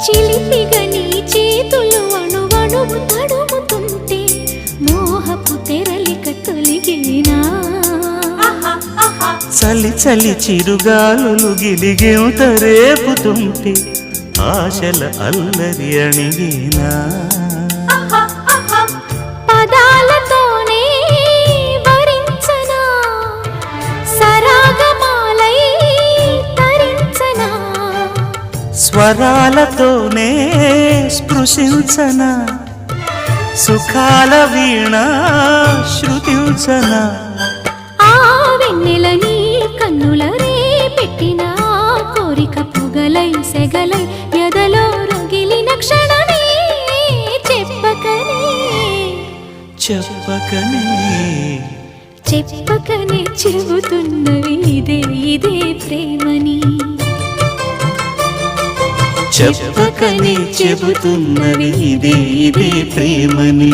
చిలిపిగా నీ చేతులు అణువణువు తడుముతుంటే మోహపు తెరలిక తొలిగేనా చలి చలి చిరుగాలులు గిలిగేంత రేపుతుంటే ఆశల అల్లరి అణిగేనా పదాలతోనే వరించనా సరాగమాలై తరించనా స్వరాలతోనే స్పృశించనా సుఖాల వీణ శృతించనా ఆ వెన్నెల నీ కన్నుల రే పెట్టిన కోరిక పొగలై సెగలై ఎదలో రగిలిన క్షణమే చెప్పకనే చెప్పకనే చెప్పకనే చెబుతున్నవి ఇదే ఇదే ప్రేమని చెప్పకనే చెబుతున్నవి ఇదే ఇదే ప్రేమని